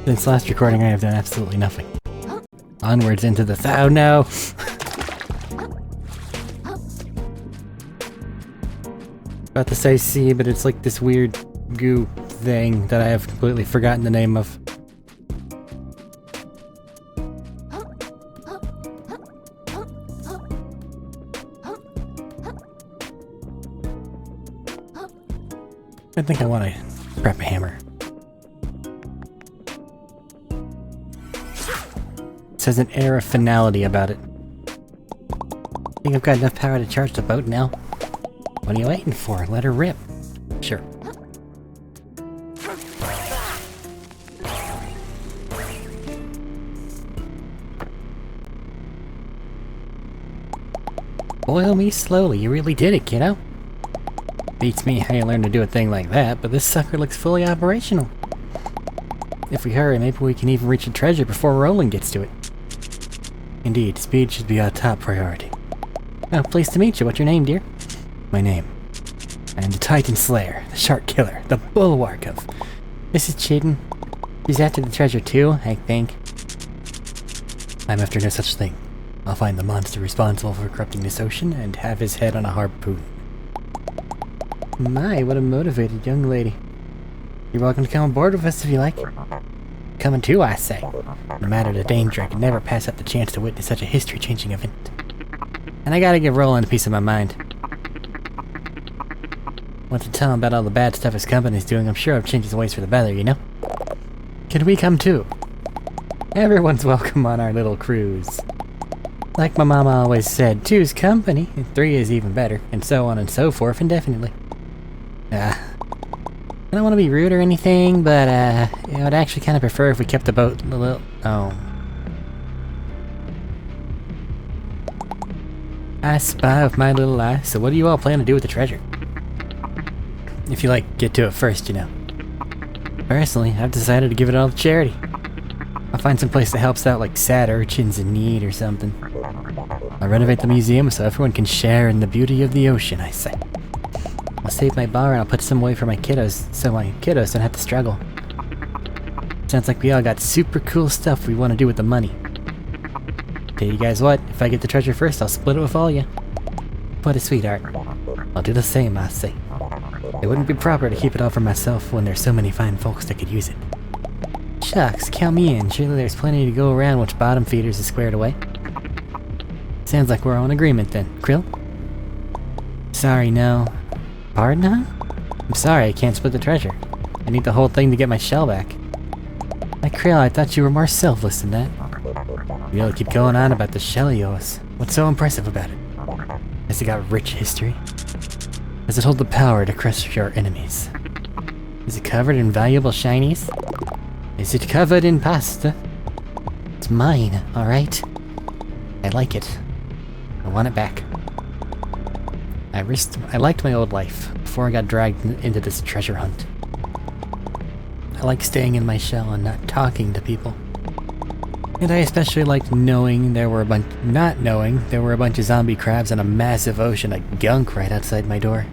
Since last recording, I have done absolutely nothing. Onwards into the oh no! About to say C, but it's like this weird goo thing that I have completely forgotten the name of. I think I want to prep a hammer. It has an air of finality about it. I think I've got enough power to charge the boat now. What are you waiting for? Let her rip. Sure. Boil me slowly, you really did it, kiddo. Beats me how you learned to do a thing like that, but this sucker looks fully operational. If we hurry, maybe we can even reach the treasure before Roland gets to it. Indeed, speed should be our top priority. Oh, pleased to meet you. What's your name, dear? My name. I am the Titan Slayer, the Shark Killer, the bulwark of... Mrs. Chidden. She's after the treasure too, I think. I'm after no such thing. I'll find the monster responsible for corrupting this ocean and have his head on a harpoon. My, what a motivated young lady. You're welcome to come aboard with us if you like. Coming too, I say. No matter the danger, I can never pass up the chance to witness such a history-changing event. And I gotta give Roland a piece of my mind. Want to tell him about all the bad stuff his company's doing, I'm sure I've changed his ways for the better, you know? Can we come too? Everyone's welcome on our little cruise. Like my mama always said, two's company, and three is even better, and so on and so forth indefinitely. I don't want to be rude or anything, but I'd actually kind of prefer if we kept the boat a little... Oh. I spy with my little eye, so what do you all plan to do with the treasure? If you like, get to it first, you know. Personally, I've decided to give it all to charity. I'll find some place that helps out like sad urchins in need or something. I'll renovate the museum so everyone can share in the beauty of the ocean, I say. I'll save my bar and I'll put some away for my kiddos, so my kiddos don't have to struggle. Sounds like we all got super cool stuff we want to do with the money. Tell you guys what, if I get the treasure first, I'll split it with all you. What a sweetheart. I'll do the same, I say. It wouldn't be proper to keep it all for myself when there's so many fine folks that could use it. Shucks, count me in. Surely there's plenty to go around once bottom feeders is squared away. Sounds like we're all in agreement then. Krill? Sorry, no. Pardon, huh? I'm sorry, I can't split the treasure. I need the whole thing to get my shell back. My Krill, I thought you were more selfless than that. You all keep going on about the shell of yours. What's so impressive about it? Has it got rich history? Does it hold the power to crush your enemies? Is it covered in valuable shinies? Is it covered in pasta? It's mine, alright? I like it. I want it back. I liked my old life before I got dragged into this treasure hunt. I like staying in my shell and not talking to people. And I especially liked knowing there were not knowing there were a bunch of zombie crabs and a massive ocean of gunk right outside my door.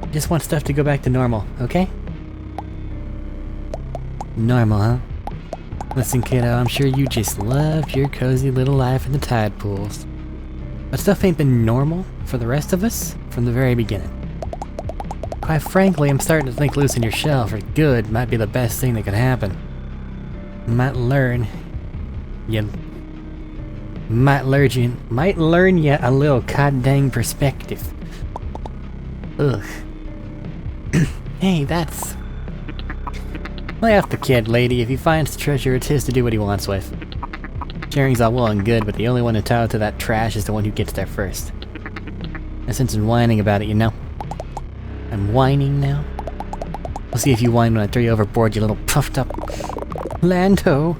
I just want stuff to go back to normal, okay? Normal, huh? Listen, kiddo, I'm sure you just love your cozy little life in the tide pools. But stuff ain't been normal for the rest of us from the very beginning. Quite frankly, I'm starting to think losing your shell for good might be the best thing that could happen. Might learn you a little goddamn perspective. Ugh. Hey, that's... Lay off the kid, lady. If he finds the treasure, it's his to do what he wants with. Sharing's all well and good, but the only one entitled to that trash is the one who gets there first. No sense in whining about it, you know? I'm whining now? We'll see if you whine when I throw you overboard, you little puffed up... Land-ho!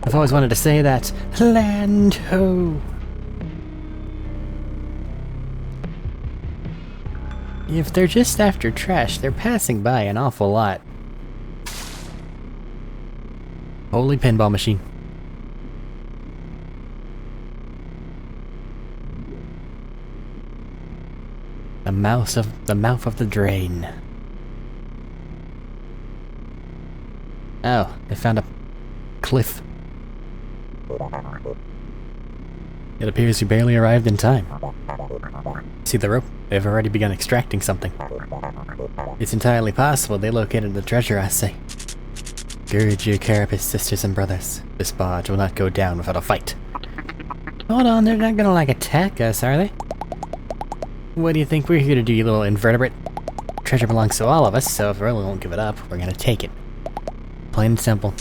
I've always wanted to say that. Land-ho! If they're just after trash, they're passing by an awful lot. Holy pinball machine. The mouth of the drain. Oh, they found a cliff. It appears we barely arrived in time. See the rope? They've already begun extracting something. It's entirely possible they located the treasure, I say. Gird your carapace, sisters and brothers. This barge will not go down without a fight. Hold on, they're not gonna attack us, are they? What do you think we're here to do, you little invertebrate? Treasure belongs to all of us, so if we really won't give it up, we're gonna take it. Plain and simple.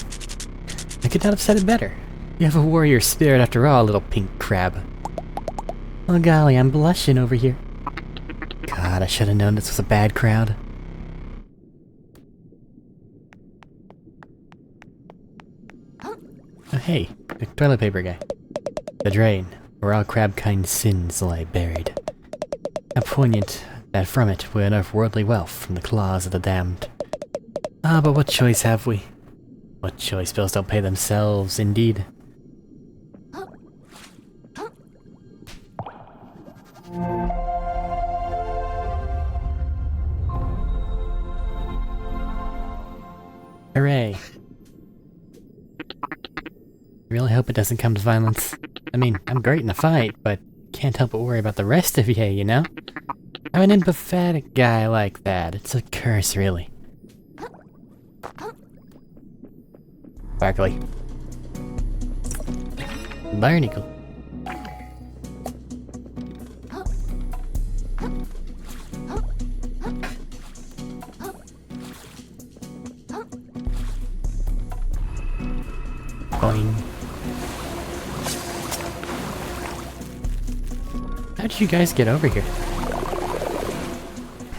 I could not have said it better. You have a warrior spirit after all, little pink crab. Oh golly, I'm blushing over here. God, I should have known this was a bad crowd. Oh hey, the toilet paper guy. The drain, where all crab-kind sins lie buried. How poignant that from it we unearth worldly wealth from the claws of the damned. Ah, but what choice have we? What choice bills don't pay themselves, indeed. Hooray. I really hope it doesn't come to violence. I mean, I'm great in a fight, but can't help but worry about the rest of you know? I'm an empathetic guy like that. It's a curse, really. Sparkly. Barnacle. Boing. How did you guys get over here?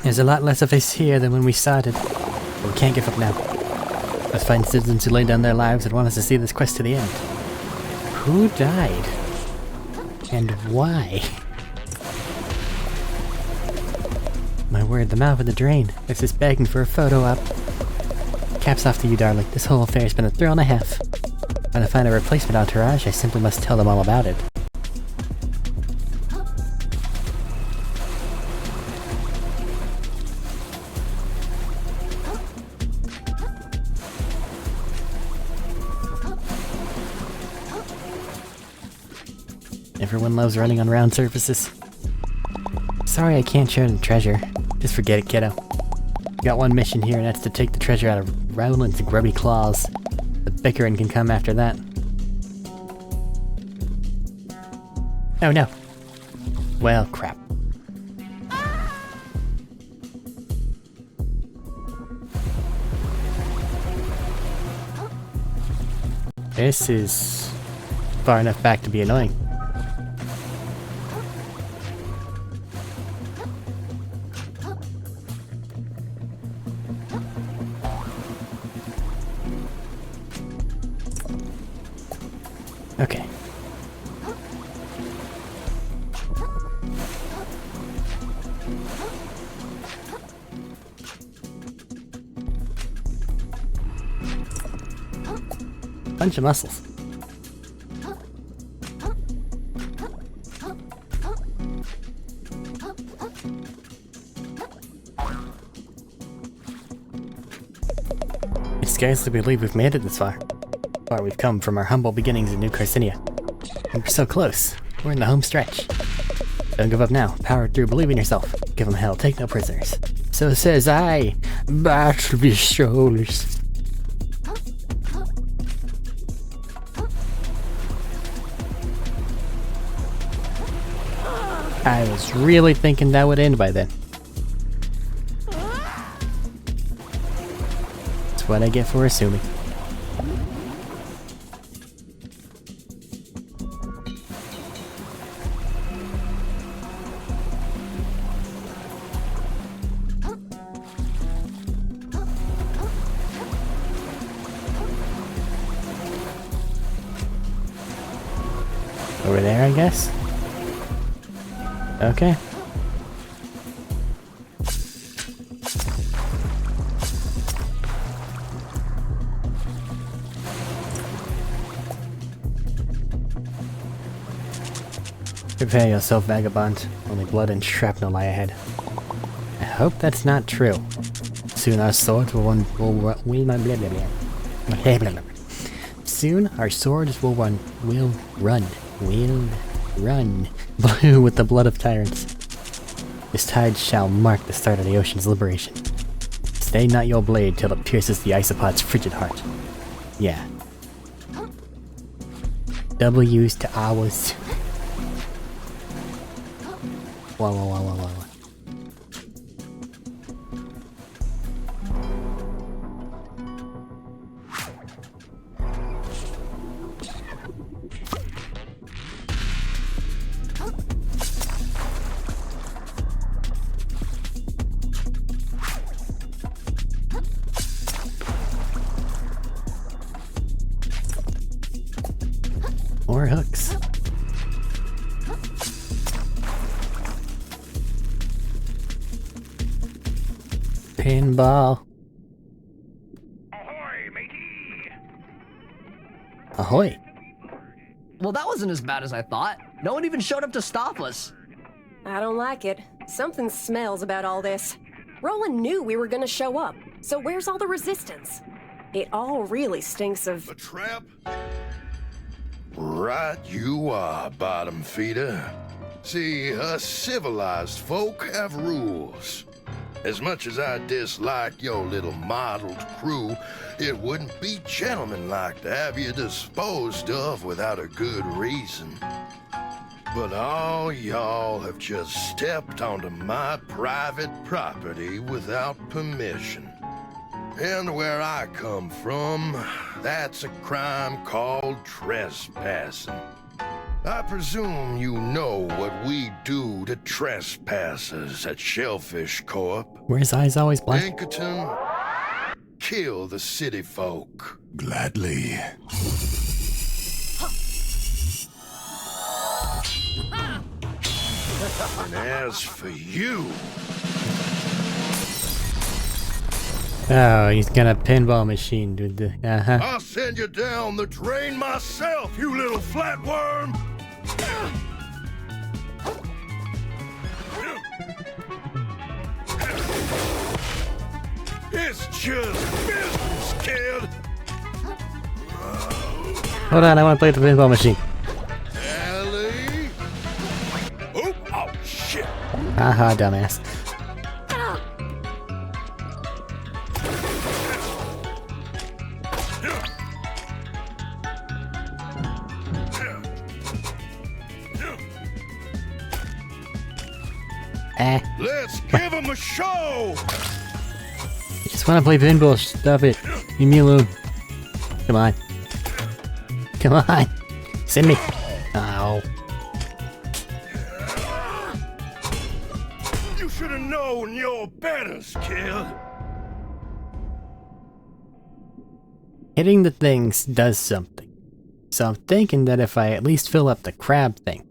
There's a lot less of us here than when we started. But we can't give up now. Let's find citizens who laid down their lives and want us to see this quest to the end. Who died? And why? My word, the mouth of the drain. It's just begging for a photo op. Caps off to you, darling. This whole affair's been a thrill and a half. When I find a replacement entourage, I simply must tell them all about it. Everyone loves running on round surfaces. Sorry I can't share the treasure. Just forget it, kiddo. Got one mission here, and that's to take the treasure out of Rowland's grubby claws. The bickering can come after that. Oh no. Well, crap. This is far enough back to be annoying. Okay. Bunch of muscles. I scarcely believe we've made it this far. Far we've come from our humble beginnings in New Carcinia. And we're so close. We're in the home stretch. Don't give up now. Power through. Believe in yourself. Give them hell. Take no prisoners. So says I. Bash your shoulders. I was really thinking that would end by then. That's what I get for assuming. Over there, I guess? Okay. Prepare yourself, vagabond. Only blood and shrapnel lie ahead. I hope that's not true. Soon our swords will blah blah blah. Soon our swords will run blue with the blood of tyrants. This tide shall mark the start of the ocean's liberation. Stay not your blade till it pierces the isopod's frigid heart. Yeah. W's to hours. Whoa. More hooks. Pinball. Ahoy, matey! Ahoy. Well, that wasn't as bad as I thought. No one even showed up to stop us. I don't like it. Something smells about all this. Roland knew we were gonna show up, so where's all the resistance? It all really stinks of... A trap? Right you are, bottom feeder. See, us civilized folk have rules. As much as I dislike your little mottled crew, it wouldn't be gentlemanlike to have you disposed of without a good reason. But all y'all have just stepped onto my private property without permission. And where I come from, that's a crime called trespassing. I presume you know what we do to trespassers at Shellfish Corp. Were his eyes always black? Pinkerton, kill the city folk. Gladly. And as for you... Oh, he's got a pinball machine, dude. I'll send you down the drain myself, you little flatworm! It's just business, kid! Hold on, I want to play the pinball machine. Ellie? Oh, shit! Haha, dumbass. Let's give him a show! I just want to play pinball. Stop it. Leave me alone. Come on. Come on. Send me. Oh. You should have known your betters, kid. Hitting the things does something. So I'm thinking that if I at least fill up the crab thing,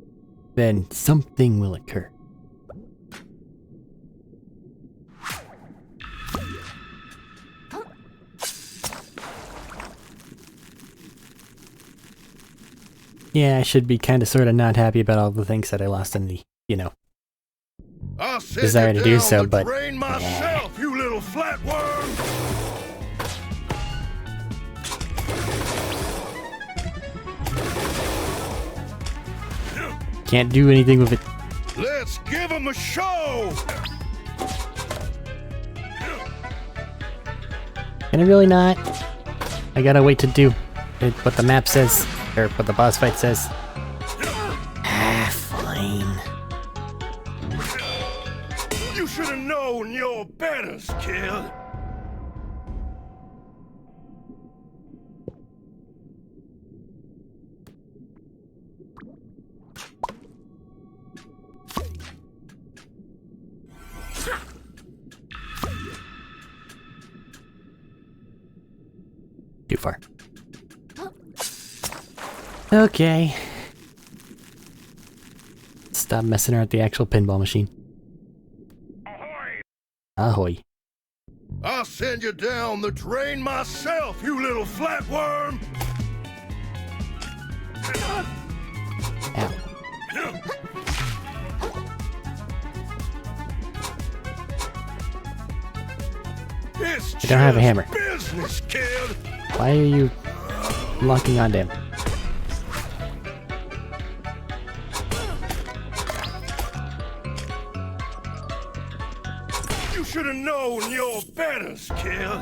then something will occur. Yeah, I should be kind of sort of not happy about all the things that I lost in the, desire to do so, but myself, you little flatworm. Can't do anything with it. Let's give him a show. Can I really not? I gotta wait to do it, what the map says, or what the boss fight says. Ah, fine. You should have known your betters, kid. Too far. Okay. Stop messing around with the actual pinball machine. Ahoy! Ahoy. I'll send you down the drain myself, you little flatworm! Ow. It's I don't have a hammer. Business, kid. Why are you locking onto him? You should have known your betters, kid.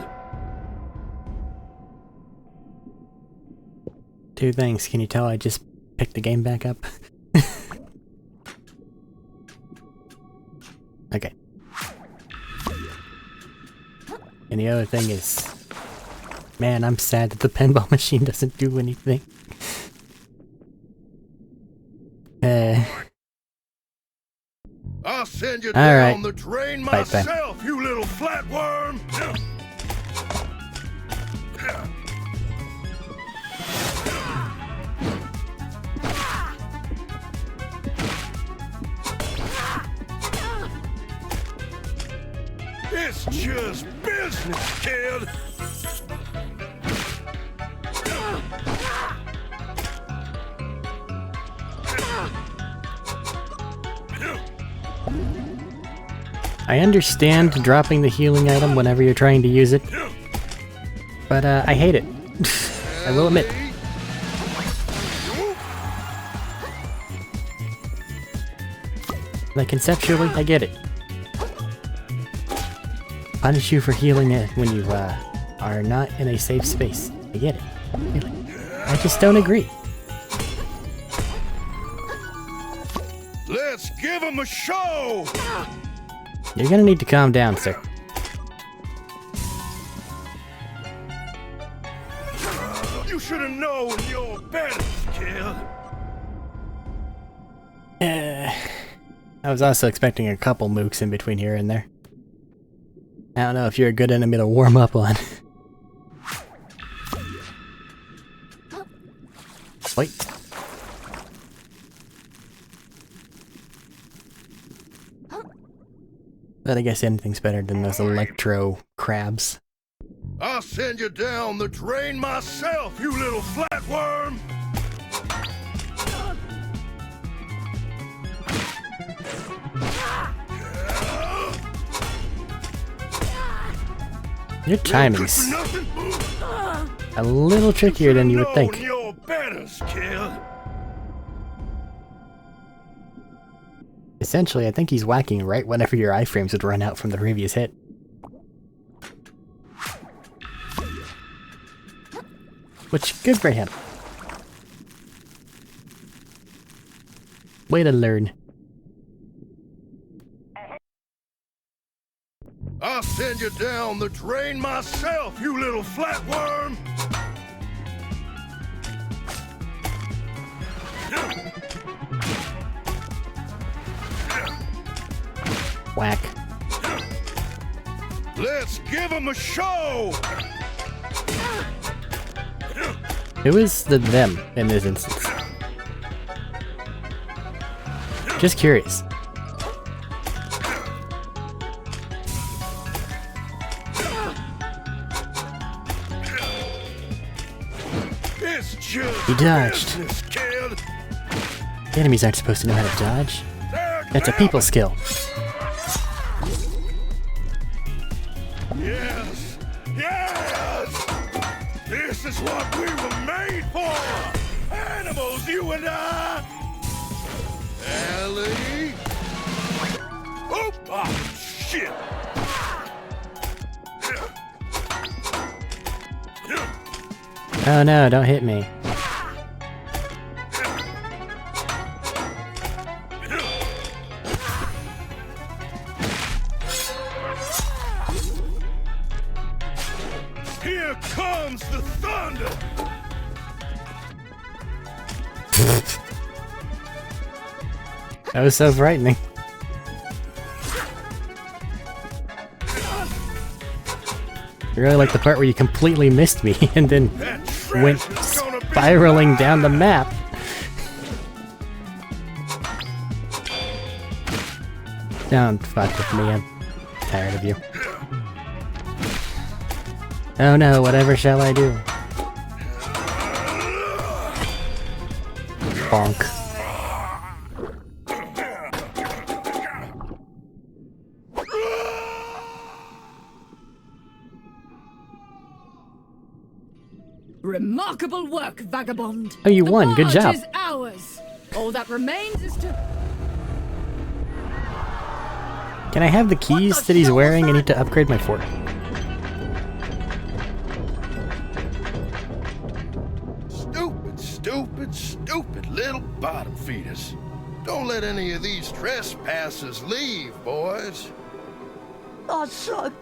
Two things. Can you tell I just picked the game back up? Okay. And the other thing is, man, I'm sad that the pinball machine doesn't do anything. I'll send you All down right. the drain Fight time. myself, you little flatworm. It's just business, kid. I understand dropping the healing item whenever you're trying to use it, but I hate it. I will admit. Like, conceptually, I get it. Punish you for healing it when you are not in a safe space. I get it. I just don't agree. Let's give him a show. You're gonna need to calm down, sir. You should have known your betters, kid. I was also expecting a couple mooks in between here and there. I don't know if you're a good enemy to warm up on. Wait. But I guess anything's better than those electro crabs. I'll send you down the drain myself, you little flatworm. Your timing's a little trickier than you would think. Your betters, kid. Essentially, I think he's whacking right whenever your iframes would run out from the previous hit. Which, good for him. Way to learn. I'll send you down the drain myself, you little flatworm. Whack. Let's give him a show. Who is the them in this instance? Just curious. It's just He dodged. business, kid. Enemies aren't supposed to know how to dodge. That's a people skill. Yes, yes. This is what we were made for. Animals, you and I. Ellie. Oh, shit. Oh no, don't hit me. Here comes the thunder. That was so frightening. I really like the part where you completely missed me and then went spiraling down the map. Don't fuck with me, I'm tired of you. Oh no, whatever shall I do? Bonk. Remarkable work, vagabond. Oh, you won. Good The job. barge is ours. All that remains is to... Can I have the keys that he's wearing? I need to upgrade my fort. Stupid little bottom feeders. Don't let any of these trespassers leave, boys. Oh, son.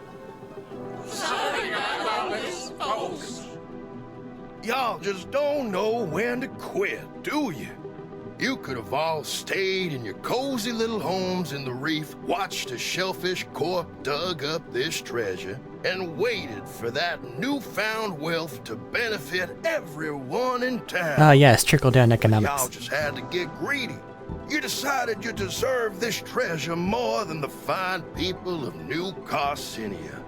Y'all just don't know when to quit, do you? You could have all stayed in your cozy little homes in the reef, watched a shellfish corp dug up this treasure, and waited for that newfound wealth to benefit everyone in town. Ah, yes, trickle-down economics. Y'all just had to get greedy. You decided you deserved this treasure more than the fine people of New Carcinia.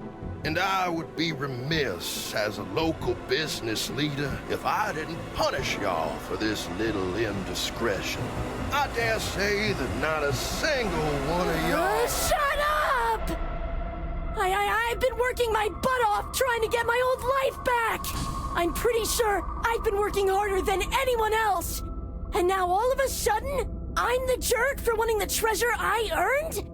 And I would be remiss as a local business leader if I didn't punish y'all for this little indiscretion. I dare say that not a single one of y'all... Shut up! I've been working my butt off trying to get my old life back! I'm pretty sure I've been working harder than anyone else! And now all of a sudden, I'm the jerk for wanting the treasure I earned?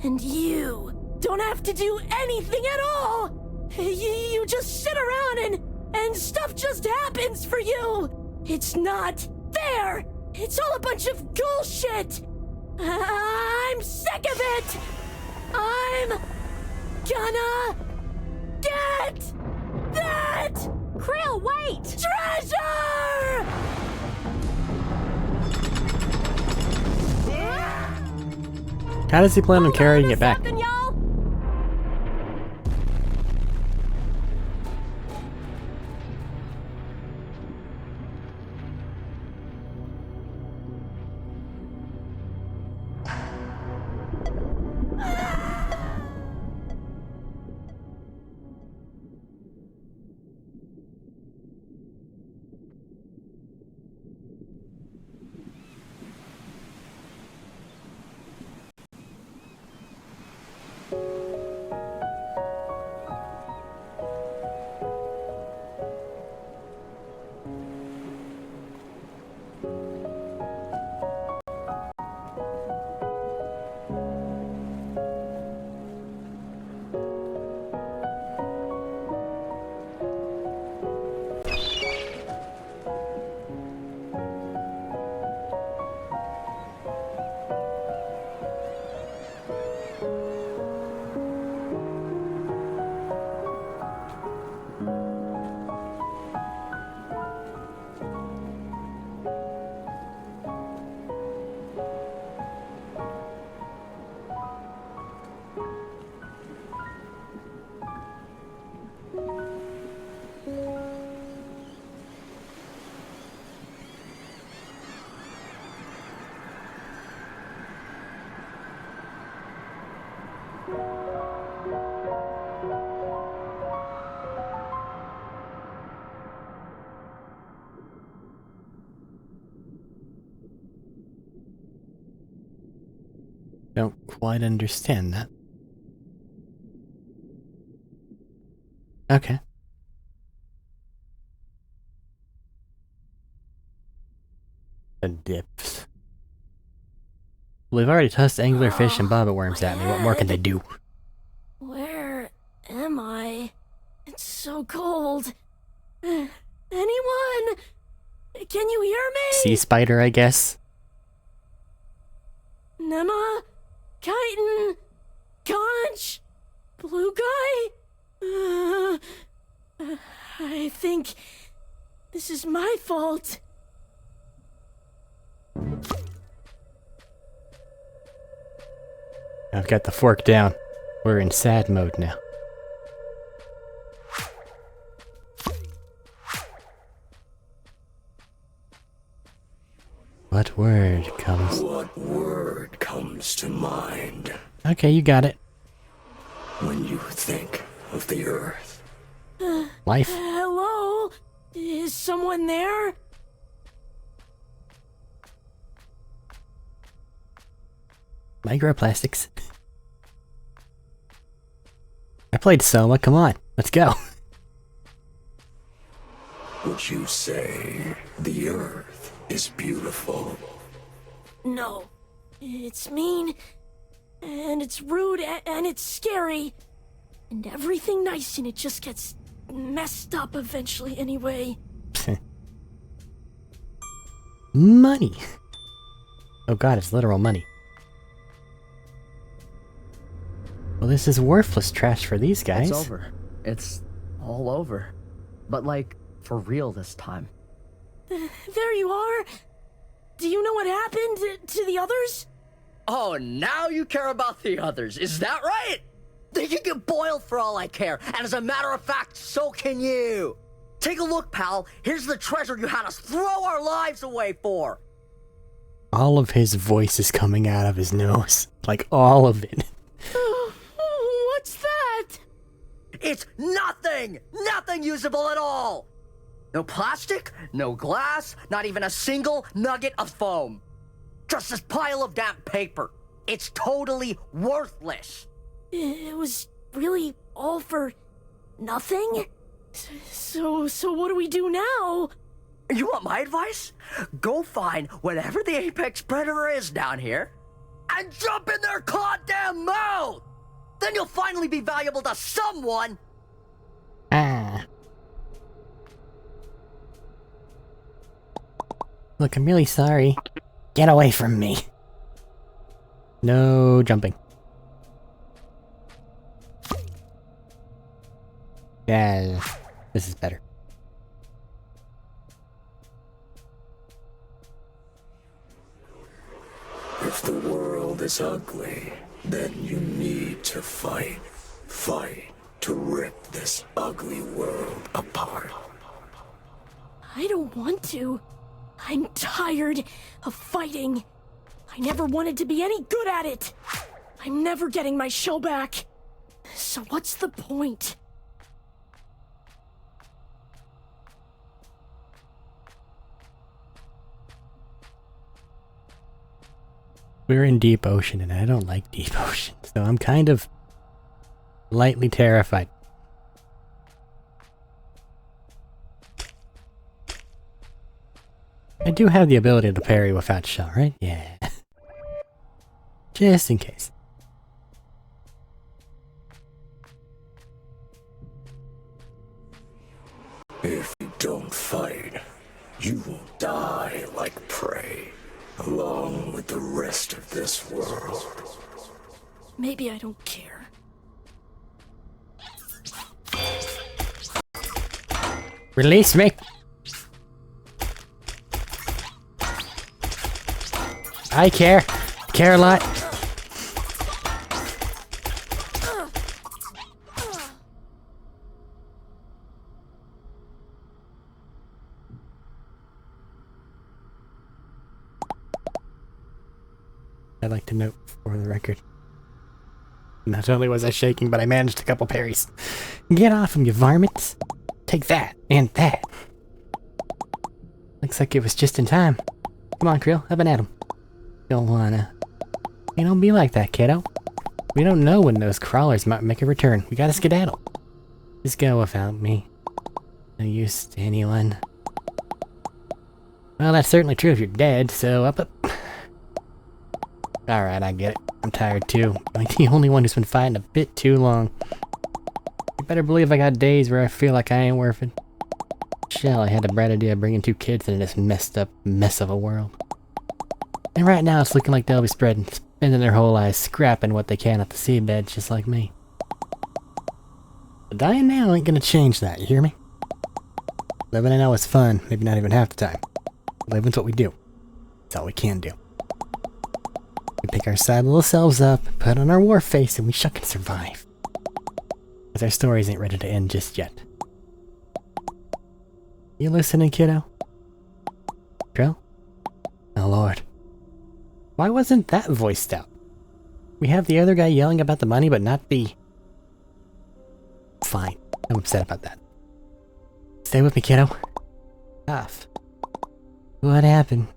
And you don't have to do anything at all! You just sit around and stuff just happens for you! It's not fair! It's all a bunch of bullshit! I'm sick of it! I'm gonna get that Krill, wait! treasure! How does he plan on carrying it back? Second, y'all. Don't quite understand that. Okay. The dips. Well, they've already tossed anglerfish and bobbit worms at me. What more can they do? Where am I? It's so cold. Anyone? Can you hear me? Sea spider, I guess. Nema? Chitin? Conch? Blue guy? I think this is my fault. I've got the fork down. We're in sad mode now. What word comes To mind Okay, you got it. when you think of the earth. Life. Hello? Is someone there? Microplastics. I played Soma, come on. Let's go. Would you say the Earth is beautiful? No. It's mean, and it's rude, and it's scary. And everything nice in it just gets messed up eventually anyway. Money. Oh god, it's literal money. Well, this is worthless trash for these guys. It's over. It's all over. But like, for real this time. There you are. Do you know what happened to the others? Oh, now you care about the others, is that right? They can get boiled for all I care, and as a matter of fact, so can you. Take a look, pal. Here's the treasure you had us throw our lives away for. All of his voice is coming out of his nose. Like, all of it. What's that? It's nothing! Nothing usable at all! No plastic, no glass, not even a single nugget of foam. Just this pile of damp paper. It's totally worthless. It was really all for nothing? So what do we do now? You want my advice? Go find whatever the apex predator is down here and jump in their goddamn mouth! Then you'll finally be valuable to someone! Ah. Look, I'm really sorry. Get away from me. No jumping. Yeah, this is better. If the world is ugly, then you need to fight. Fight to rip this ugly world apart. I don't want to. I'm tired of fighting. I never wanted to be any good at it. I'm never getting my show back. So what's the point? We're in deep ocean, and I don't like deep ocean, so I'm kind of lightly terrified. I do have the ability to parry without shot, right? Yeah. Just in case. If you don't fight, you will die like prey, along with the rest of this world. Maybe I don't care. Release me! I care. Care a lot. I'd like to note for the record. Not only was I shaking, but I managed a couple parries. Get off him, you varmints! Take that, and that! Looks like it was just in time. Come on, Krill, up and at him. Don't wanna. Hey, don't be like that, kiddo. We don't know when those crawlers might make a return. We gotta skedaddle. Just go without me. No use to anyone. Well, that's certainly true if you're dead, so up. Alright, I get it. I'm tired too. I'm the only one who's been fighting a bit too long. You better believe I got days where I feel like I ain't worth it. Shell, I had a bright idea of bringing 2 kids into this messed up mess of a world. And right now it's looking like they'll be spending their whole lives scrapping what they can off the seabed, just like me. But dying now ain't gonna change that, you hear me? Living I know is fun, maybe not even half the time. Living's what we do. It's all we can do. We pick our sad little selves up, put on our war face, and we shuck and survive. Because our stories ain't ready to end just yet. You listening, kiddo? Krill? Oh lord. Why wasn't that voiced out? We have the other guy yelling about the money, but not the... Fine. I'm upset about that. Stay with me, kiddo. Tough. What happened?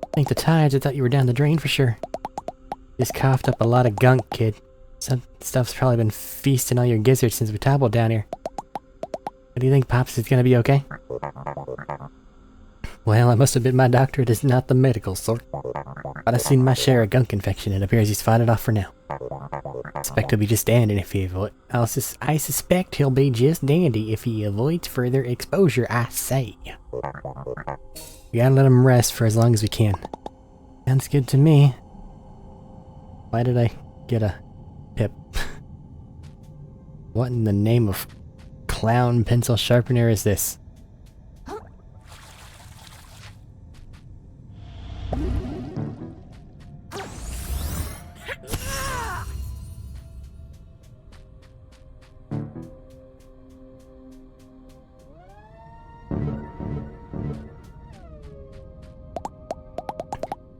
I think the tides, I thought you were down the drain for sure. Just coughed up a lot of gunk, kid. Some stuff's probably been feasting all your gizzards since we toppled down here. What do you think, Pops? Is gonna be okay? Well, I must admit my doctorate is not the medical sort. But I've seen my share of gunk infection. It appears he's fought it off for now. I suspect he'll be just dandy if he I suspect he'll be just dandy if he avoids further exposure, I say. We gotta let him rest for as long as we can. Sounds good to me. Why did I get a pip? What in the name of clown pencil sharpener is this?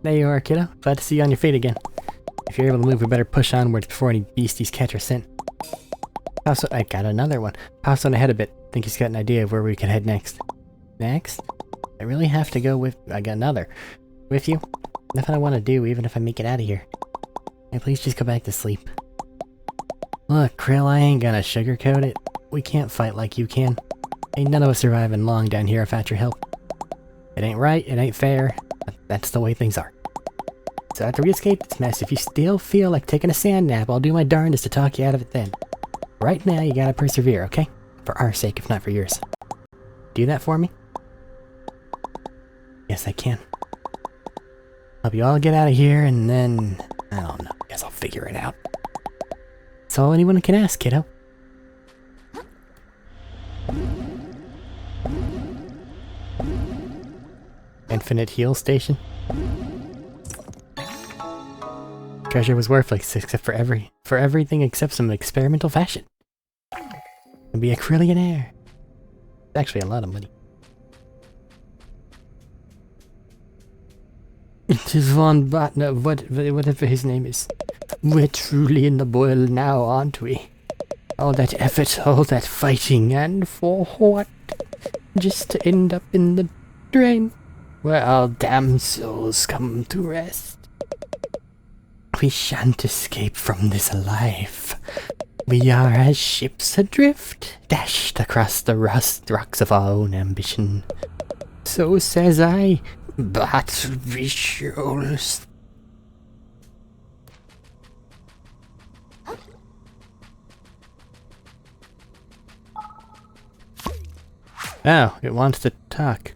There you are, kiddo. Glad to see you on your feet again. If you're able to move, we better push onwards before any beasties catch our scent. Also, I got another one. Pops on ahead a bit. Think he's got an idea of where we can head next. Next? I really have to go with... I got another. With you? Nothing I want to do, even if I make it out of here. Hey, please just go back to sleep. Look, Krill, I ain't gonna sugarcoat it. We can't fight like you can. Ain't none of us surviving long down here without your help. It ain't right, it ain't fair. That's the way things are. So after we escape this mess, if you still feel like taking a sand nap, I'll do my darndest to talk you out of it then. Right now, you gotta persevere, okay? For our sake, if not for yours. Do that for me? Yes, I can. Help you all get out of here, and then... I don't know. Guess I'll figure it out. That's all anyone can ask, kiddo. Infinite heal station. Treasure was worthless except for everything except some experimental fashion. And be a trillionaire. It's actually a lot of money. It is Von Botner, whatever his name is. We're truly in the boil now, aren't we? All that effort, all that fighting, and for what? Just to end up in the drain, where our damn souls come to rest. We shan't escape from this alive. We are as ships adrift, dashed across the rocks of our own ambition. So says I, but visuals. Oh, it wants to talk.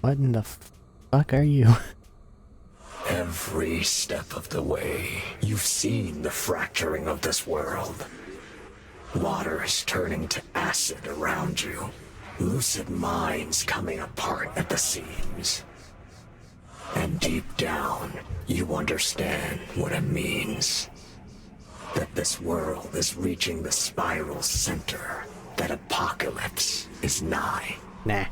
What in the fuck are you? Every step of the way, you've seen the fracturing of this world. Water is turning to acid around you. Lucid minds coming apart at the seams. And deep down, you understand what it means. That this world is reaching the spiral center. That apocalypse is nigh. Nah.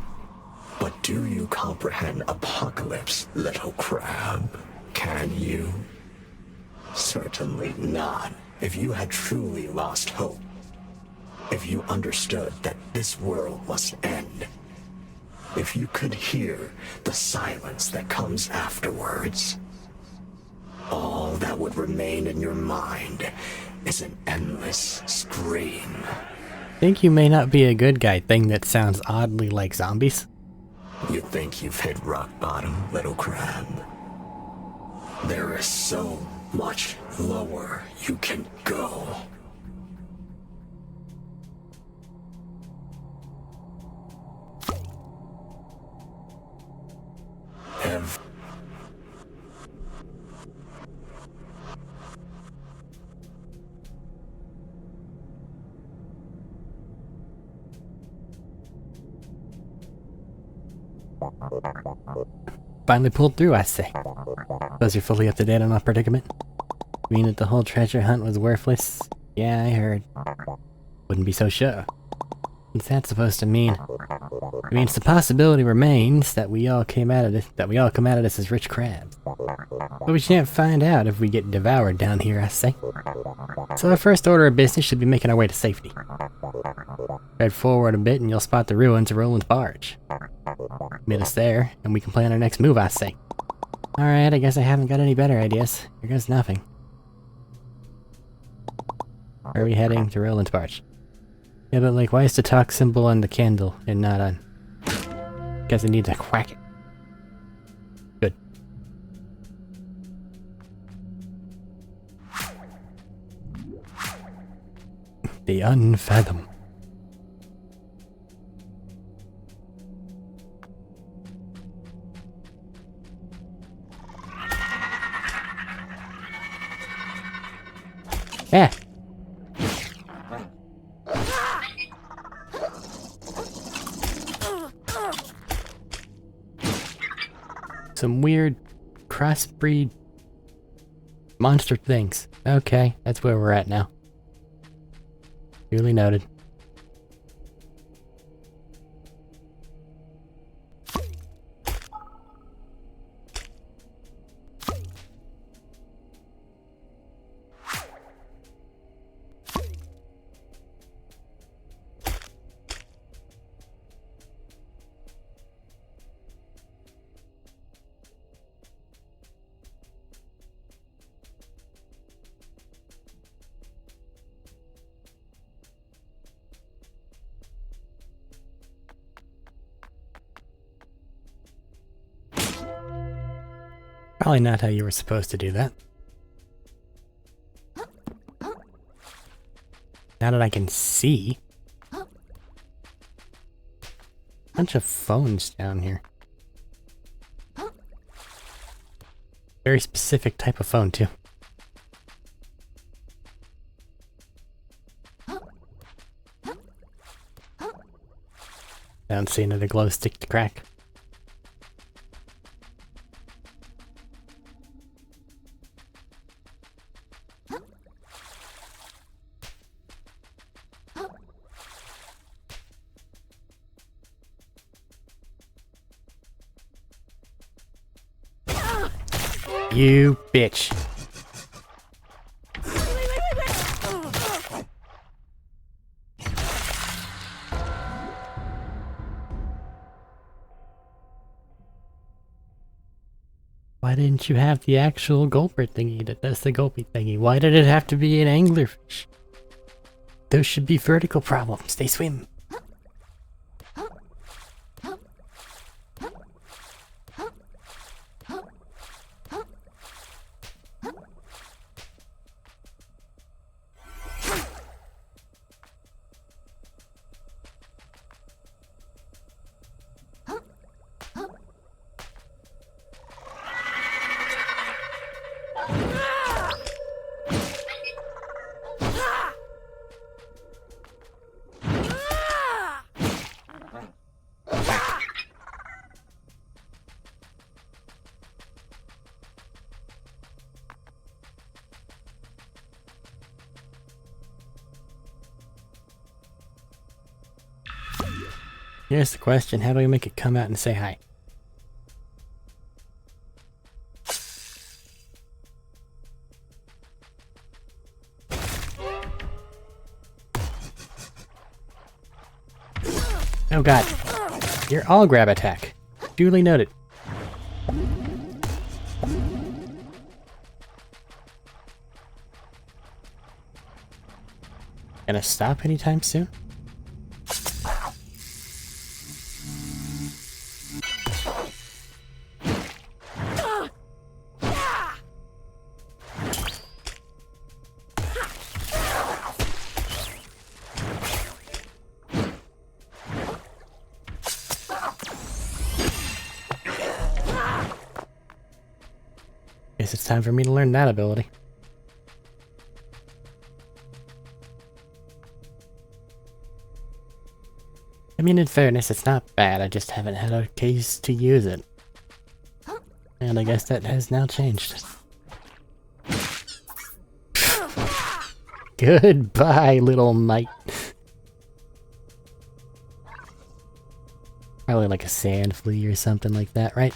But do you comprehend apocalypse, little crab? Can you? Certainly not. If you had truly lost hope. If you understood that this world must end. If you could hear the silence that comes afterwards. All that would remain in your mind is an endless scream. Think you may not be a good guy thing that sounds oddly like zombies? You think you've hit rock bottom, little crab? There is so much lower you can go. Finally pulled through, I say. Suppose you're fully up to date on our predicament? You mean that the whole treasure hunt was worthless? Yeah, I heard. Wouldn't be so sure. What's that supposed to mean? It means the possibility remains that we all come out of this as rich crabs. But we shan't find out if we get devoured down here, I say. So our first order of business should be making our way to safety. Head forward a bit and you'll spot the ruins of Roland's barge. Meet us there, and we can plan our next move, I say. Alright, I guess I haven't got any better ideas. Here goes nothing. Where are we heading? To Roland's barge. Yeah, but like, why is the talk symbol on the candle and not on? Guess I need to whack it. Good. The Unfathom. Yeah. Some weird crossbreed monster things. Okay, that's where we're at now. Duly noted. Probably not how you were supposed to do that. Now that I can see. Bunch of phones down here. Very specific type of phone, too. I don't see another glow stick to crack. You bitch. Why didn't you have the actual gulper thingy that does the gulpy thingy? Why did it have to be an anglerfish? Those should be vertical problems. They swim. Here's the question, how do we make it come out and say hi? Oh god. You're all grab attack. Duly noted. Gonna stop anytime soon? Guess it's time for me to learn that ability. I mean, in fairness, it's not bad, I just haven't had a case to use it. And I guess that has now changed. Goodbye, little mite. Probably like a sand flea or something like that, right?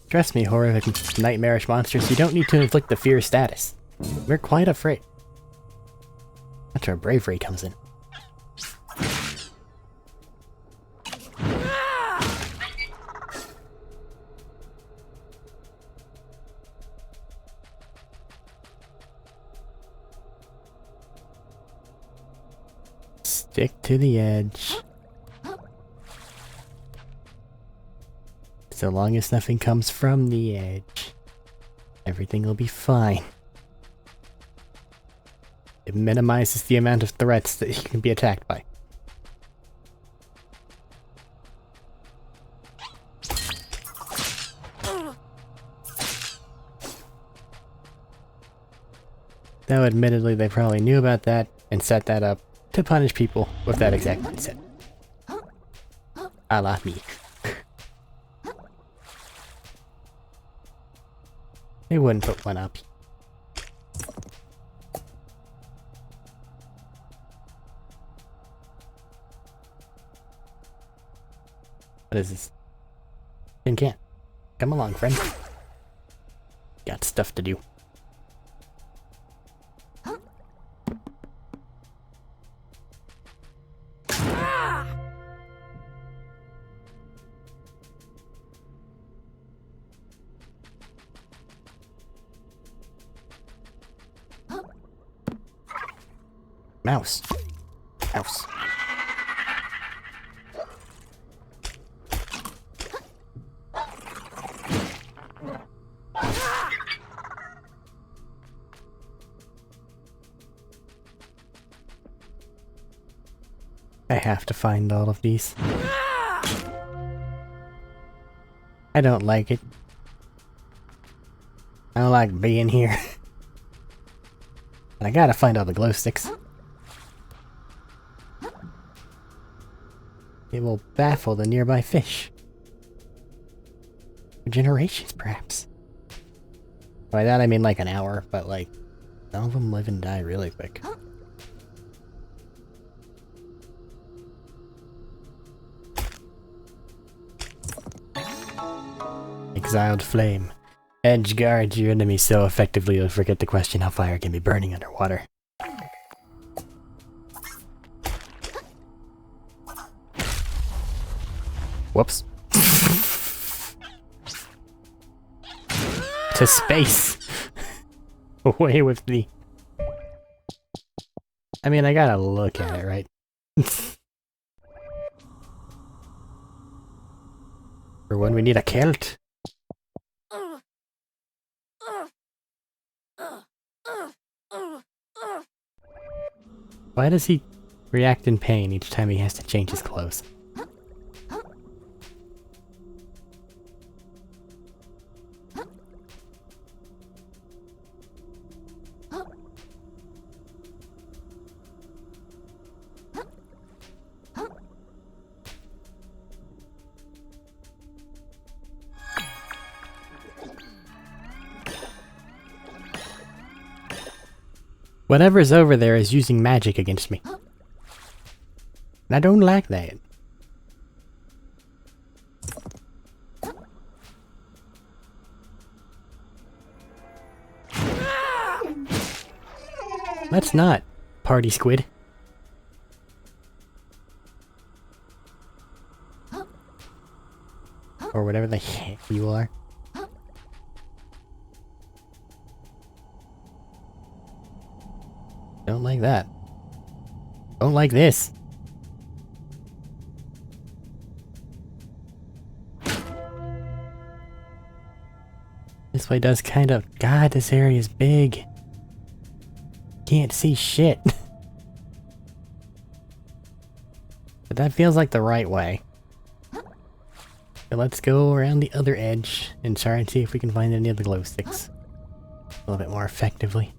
Trust me, horrific nightmarish monsters, you don't need to inflict the fear status. We're quite afraid. That's where bravery comes in. Stick to the edge. So long as nothing comes from the edge, everything will be fine. It minimizes the amount of threats that you can be attacked by. Though admittedly they probably knew about that and set that up to punish people with that exact mindset. A la me. They wouldn't put one up. What is this? Tin can. Come along, friend. Got stuff to do. Mouse. Mouse. I have to find all of these. I don't like it. I don't like being here. But I gotta find all the glow sticks. It will baffle the nearby fish. For generations, perhaps. By that I mean like an hour, but like, some of them live and die really quick. Exiled flame. Edge guards your enemy so effectively you'll forget to question how fire can be burning underwater. Whoops. To space! Away with the... I mean, I gotta look at it, right? For when we need a kilt. Why does he react in pain each time he has to change his clothes? Whatever's over there is using magic against me. And I don't like that. Let's not, party squid. Or whatever the heck you are. Don't like that. Don't like this. This way does kind of... God, this area is big. Can't see shit. But that feels like the right way. So let's go around the other edge and try and see if we can find any of the glow sticks. A little bit more effectively.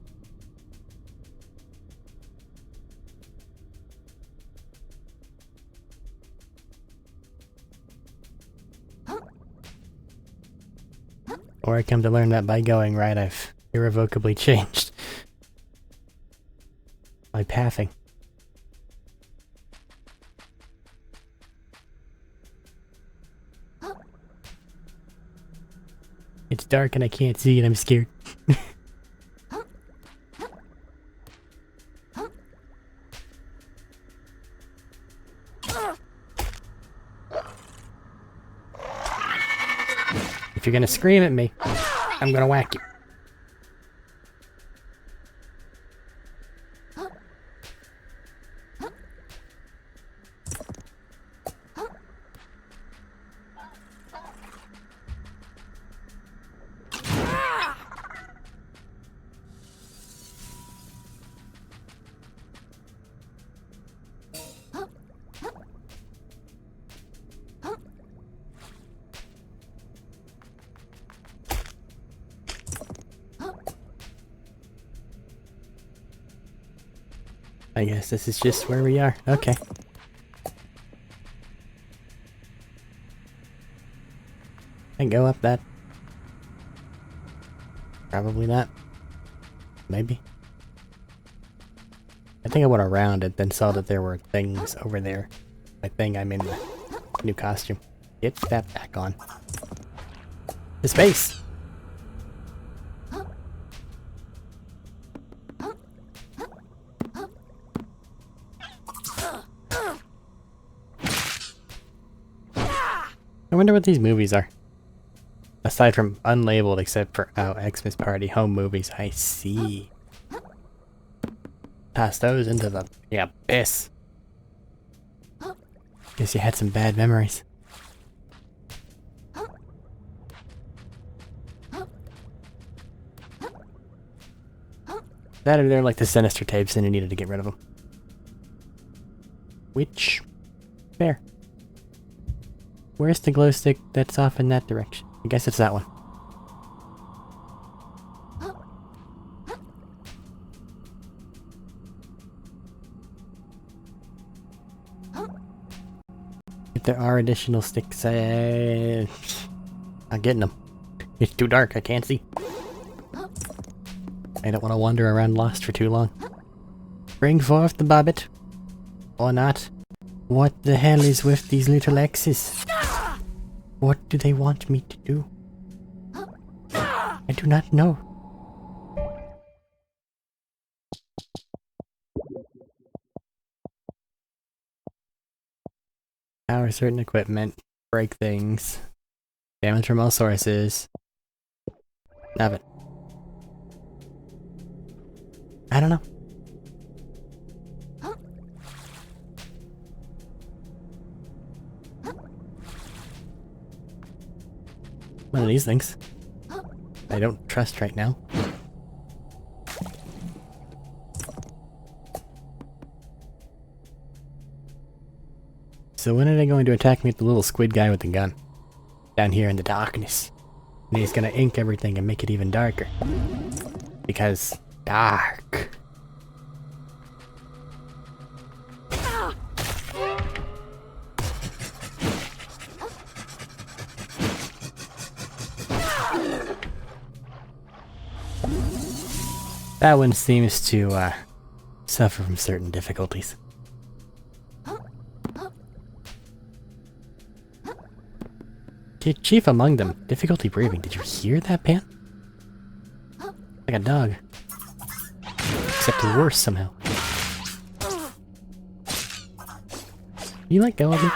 Or I come to learn that by going right, I've irrevocably changed my pathing. It's dark and I can't see and I'm scared. If you're gonna scream at me, I'm gonna whack you. I guess this is just where we are. Okay. I go up that. Probably not. Maybe. I think I went around it, then saw that there were things over there. I think I'm in the new costume. Get that back on. The space! I wonder what these movies are. Aside from unlabeled, except for, oh, Xmas Party home movies. I see. Pass those into the abyss. Guess you had some bad memories. That or they're like the sinister tapes and you needed to get rid of them. Which? Fair. Where's the glow stick that's off in that direction? I guess it's that one. If there are additional sticks, I'm getting them. It's too dark, I can't see. I don't want to wander around lost for too long. Bring forth the bobbit. Or not. What the hell is with these little X's? What do they want me to do? I do not know. Power certain equipment. Break things. Damage from all sources. Have it. I don't know. One of these things. I don't trust right now. So when are they going to attack me with the little squid guy with the gun? Down here in the darkness. And he's gonna ink everything and make it even darker. Because dark. That one seems to suffer from certain difficulties. Chief among them, difficulty breathing. Did you hear that, Pan? Like a dog. Except worse somehow. You let go of me?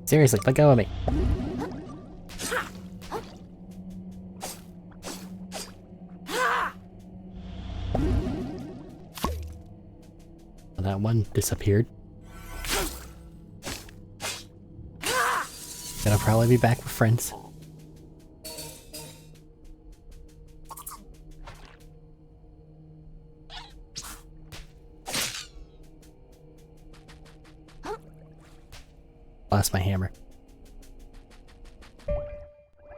Seriously, let go of me. Well, that one disappeared. Gonna probably be back with friends. Lost my hammer.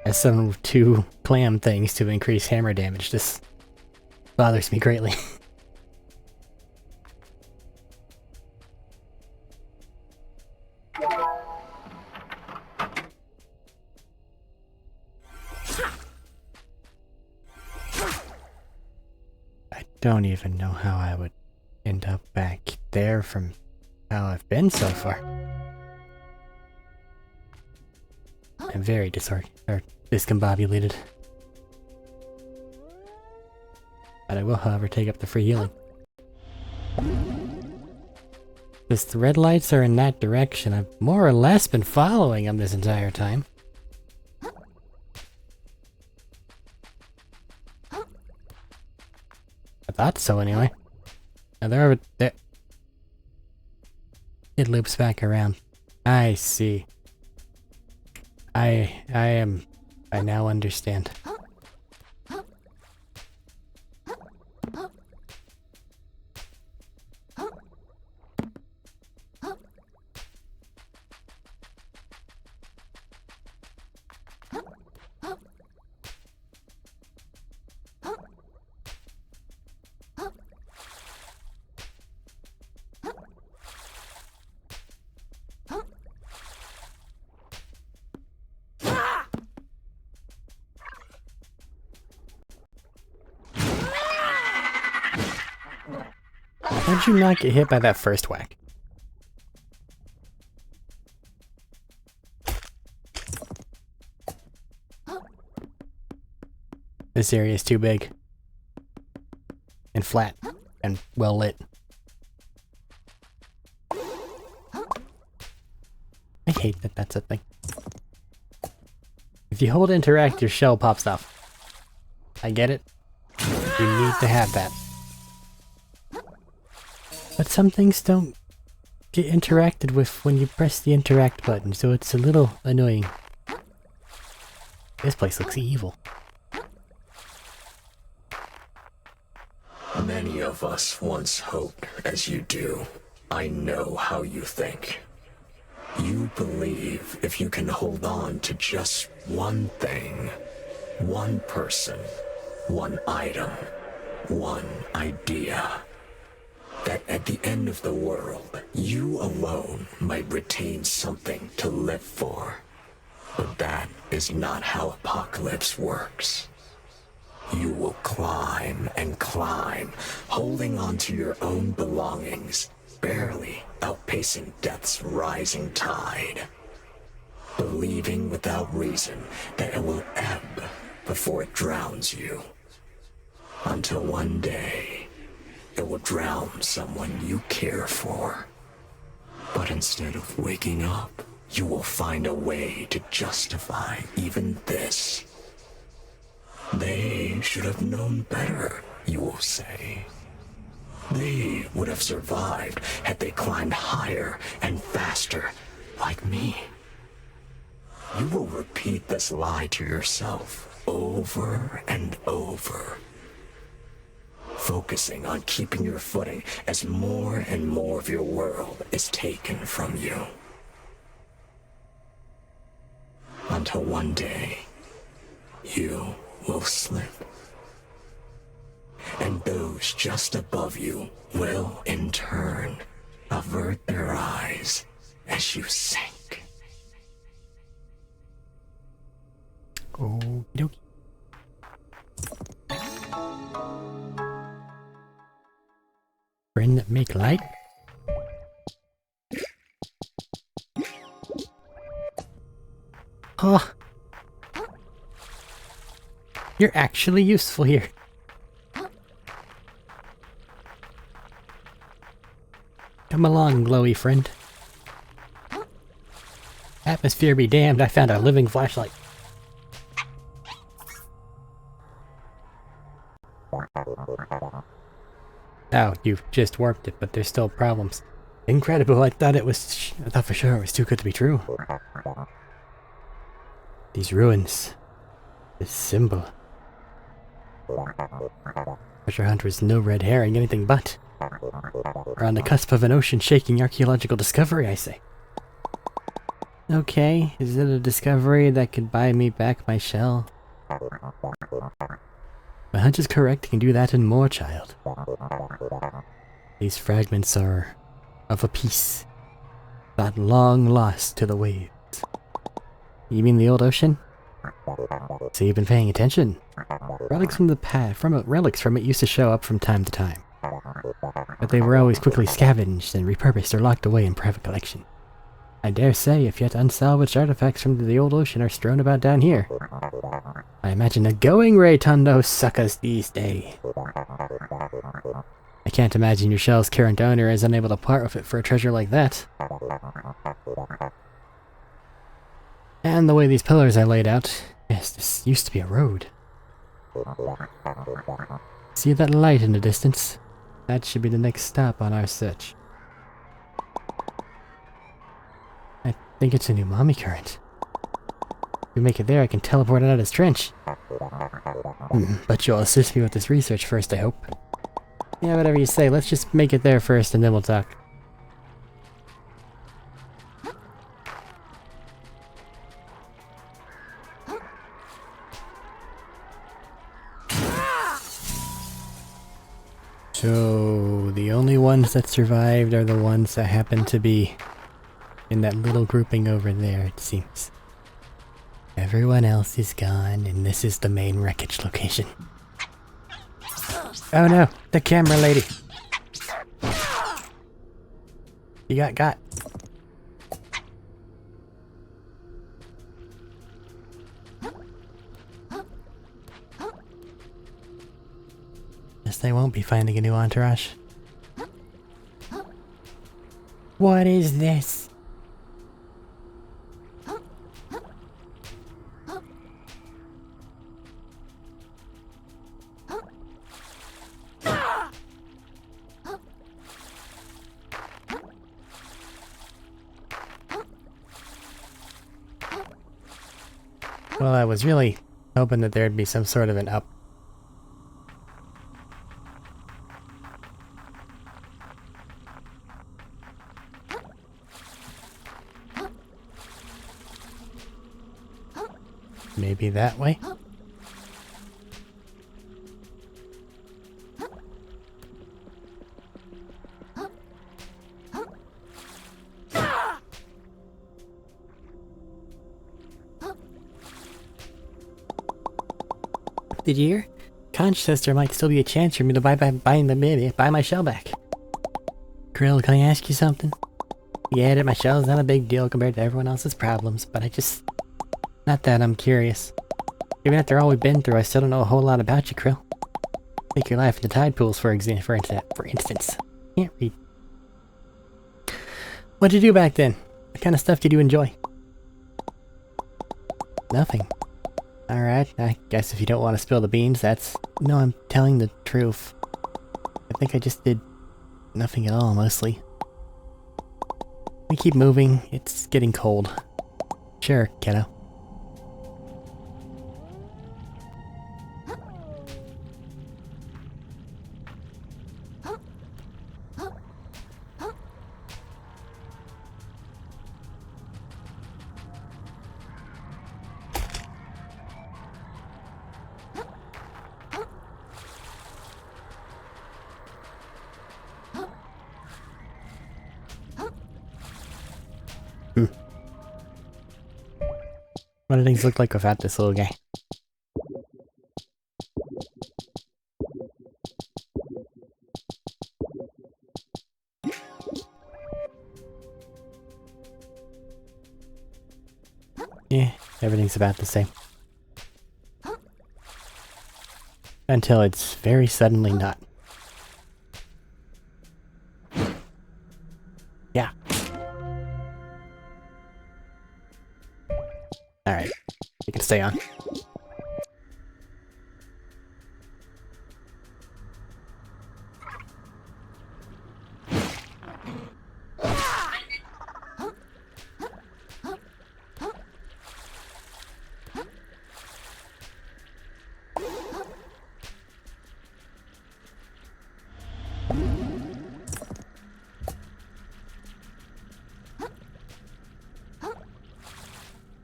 As some two clam things to increase hammer damage, this bothers me greatly. I don't even know how I would end up back there from how I've been so far. I'm very discombobulated. But I will, however, take up the free healing. Because the red lights are in that direction. I've more or less been following them this entire time. I thought so anyway. Now they're over there. It loops back around. I see. I now understand. How'd you not get hit by that first whack? This area is too big. And flat. And well lit. I hate that that's a thing. If you hold interact, your shell pops off. I get it. You need to have that. But some things don't get interacted with when you press the interact button, so it's a little annoying. This place looks evil. Many of us once hoped as you do. I know how you think. You believe if you can hold on to just one thing, one person, one item, one idea, that at the end of the world, you alone might retain something to live for. But that is not how Apocalypse works. You will climb and climb, holding on to your own belongings, barely outpacing death's rising tide. Believing without reason that it will ebb before it drowns you. Until one day, it will drown someone you care for. But instead of waking up, you will find a way to justify even this. They should have known better, you will say. They would have survived had they climbed higher and faster, like me. You will repeat this lie to yourself over and over, focusing on keeping your footing as more and more of your world is taken from you. Until one day, you will slip. And those just above you will, in turn, avert their eyes as you sink. Okie dokie. Friend that make light? Oh. You're actually useful here. Come along, glowy friend. Atmosphere be damned, I found a living flashlight. Oh, you just warped it, but there's still problems. Incredible, I thought for sure it was too good to be true. These ruins. This symbol. Treasure hunter is no red herring, anything but. We're on the cusp of an ocean-shaking archaeological discovery, I say. Okay, is it a discovery that could buy me back my shell? My hunch is correct, you can do that and more, child. These fragments are of a piece, not long lost to the waves. You mean the old ocean? So you've been paying attention. Relics from the past, relics from it used to show up from time to time. But they were always quickly scavenged and repurposed or locked away in private collection. I dare say if yet unsalvaged artifacts from the old ocean are strewn about down here. I imagine a going rate on those suckers these days. I can't imagine your shell's current owner is unable to part with it for a treasure like that. And the way these pillars are laid out, yes, this used to be a road. See that light in the distance? That should be the next stop on our search. I think it's a new mommy current. If we make it there, I can teleport out of this trench. But you'll assist me with this research first, I hope. Yeah, whatever you say. Let's just make it there first and then we'll talk. So, the only ones that survived are the ones that happen to be in that little grouping over there, it seems. Everyone else is gone, and this is the main wreckage location. Oh no, the camera lady. You got. Guess they won't be finding a new entourage. What is this? Well, I was really hoping that there'd be some sort of an up. Maybe that way? Did you hear? Conch says there might still be a chance for me to buy my shell back. Krill, can I ask you something? Yeah, my shell's not a big deal compared to everyone else's problems, but I just... Not that I'm curious. Even after all we've been through, I still don't know a whole lot about you, Krill. Take your life in the tide pools, for instance. Can't read. What'd you do back then? What kind of stuff did you enjoy? Nothing. Alright, I guess if you don't want to spill the beans, that's... No, I'm telling the truth. I think I just did nothing at all, mostly. We keep moving, it's getting cold. Sure, kiddo. What do things look like without this little guy? Yeah, everything's about the same. Until it's very suddenly not. Yeah. Alright, you can stay on.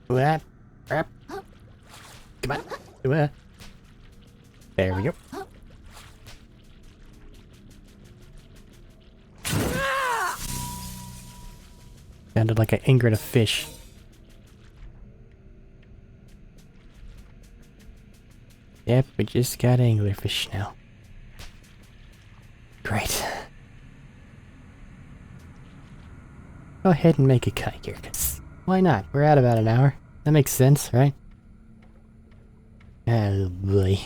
What? Crap. Come on. There we go. Sounded like I angered a fish. Yep, we just got anglerfish now. Great. Go ahead and make a cut here, 'cause why not? We're at about an hour. That makes sense, right? Oh boy.